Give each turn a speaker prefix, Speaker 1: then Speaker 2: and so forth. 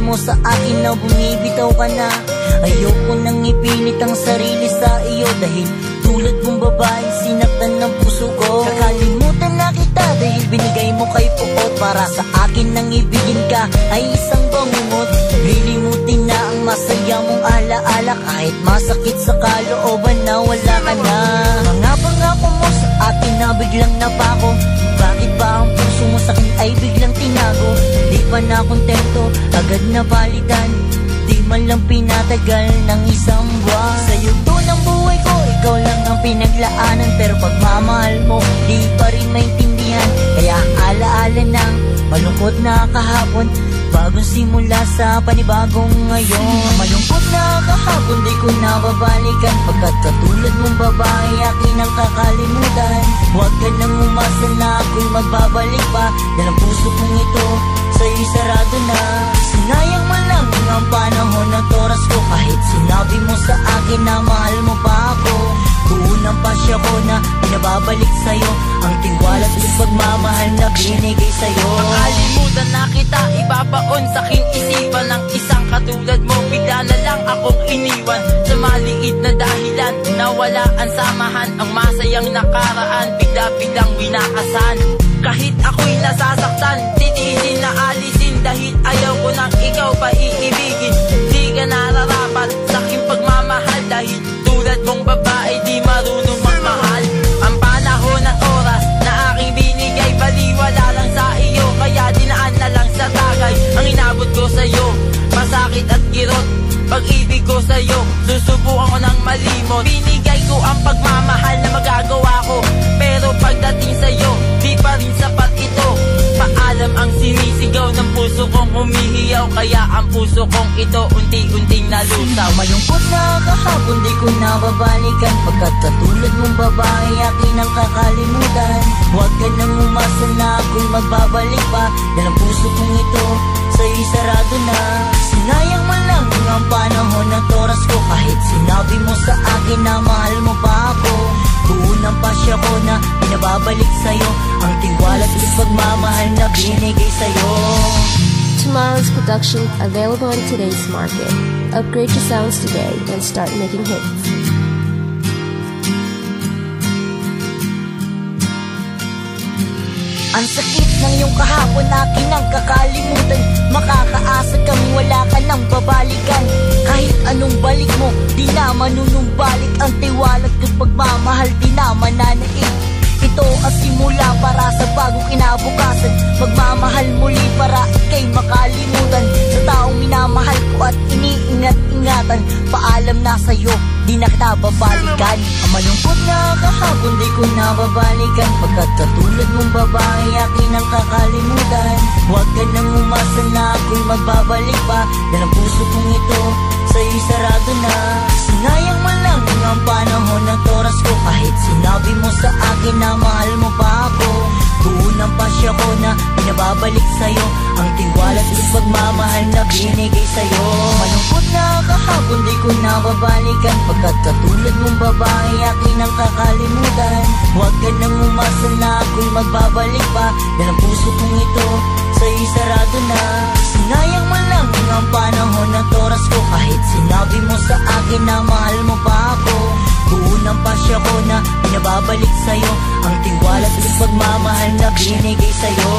Speaker 1: mo sa akin na bumibitaw ka na. Ayoko nang ipilit ang sarili sa iyo, dahil tulad mong babae sinaktan ng puso ko. Kakalimutan na kita dahil binigay mo kay Pukot. Para sa akin nang ibigin ka ay isang bangungot. Lilimutin na ang masaya mong alaala, kahit masakit sa kalooban na wala ka na. Mga pangako mo sa akin na biglang napako, bakit ba ang puso mo sa'kin ay biglang tinago? Di pa na kontento, agad na palitan, di man lang pinatagal ng isang buwan. Sa yugto ng buhay ko, ikaw lang ang pinaglaanan, pero pagmamahal mo, di pa rin maintindihan. Kaya alaala ng malungkot na kahapon, bagong simula sa panibagong ngayon. Malungkot na kahapon, di ko na babalikan, pagkat katulad mong babae akin ang kakalimutan. Huwag ka nang umasa na ako'y magbabalik pa, dahil ang puso kong ito sa'yo'y sarado na. Sinayang mo lang ang panahon at oras ko, kahit sinabi mo sa akin na mahal mo pa ako. Buo ng pasya ko na pinababalik sa'yo, ang tiwala at pagmamahal na binigay sa'yo.
Speaker 2: Makalimutan na kita, ibabaon sa aking isipan ng isang katulad mo. Bigla na lang akong iniwan sa maliit na dahilan, nawala ang samahan, ang masayang nakaraan bigla-biglang winakasan. Kahit ako'y nasasaktan, titiisin na alisin, dahil ayaw ko nang ikaw pa iibigin. Di ka nararapat sa aking pagmamahal, dahil tulad mong babae di marunong magmahal. Ang panahon at oras na aking binigay, baliwala lang sa iyo, kaya dinaan na lang sa tagay. Ang inabot ko sa'yo, masakit at kirot, pag-ibig ko sa'yo, susubukan ko ng malimot. Binigay ko ang pagmamahal na magagawa ko, pero pagdating sa'yo, di pa rin sapat ito. Paalam ang sinisigaw ng puso kong humihiyaw, kaya ang puso kong ito unti-unting nalusaw.
Speaker 1: Malungkot na kahapon, di ko na babalikan, pagkat katulad mong babae akin ang kakalimutan. Huwag ka nang umasa na ako'y magbabalik pa, dahil ang puso kong ito sa'yo'y sarado na. Sinayang mo lang ang panahon at oras ko, kahit sinabi mo sa akin na mahal mo pa ako. Buo ng pasya ko na pinababalik sa'yo, ang tiwala at pagmamahal na binigay sa'yo.
Speaker 3: Tomorrow's production available on today's market. Upgrade your sounds today and start making hits.
Speaker 1: Ang sakit ng iyong kahapon akin ang kakalimutan, makakaasa kang wala ka nang babalikan. Kahit anong balik mo, di na manunumbalik, ang tiwala at pagmamahal di na mananaig. Ito ang simula para sa bagong kinabukasan, magmamahal muli para ika'y makalimutan. Sa taong minamahal ko at iniingat-ingatan, paalam na sa'yo, di na kita babalikan. Ang malungkot na kahapon, di ko na babalikan, pagkat katulad mong babae akin ang kakalimutan. Huwag ka nang umasa na ako'y magbabalik pa, dahil ang puso kong ito sa'yo'y sarado na. Sinayang mo lang ang panahon at oras ko, kahit sinabi mo sa akin na mahal mo pa ako. Buo ng pasya ko na pinababalik sa'yo, ang tiwala at pagmamahal na binigay sa'yo. Malungkot na kahapon, di ko na babalikan, pagkat katulad mong babae akin ang kakalimutan. Huwag ka nang umasa na ako'y magbabalik pa, dahil ang puso kong ito sa'yo'y sarado na. Sinayang mo lang ang panahon at oras ko, kahit sinabi mo sa akin na mahal mo pa ako. Buo ng pasya ko na pinababalik sa'yo, ang tiwala at pagmamahal na binigay sa'yo.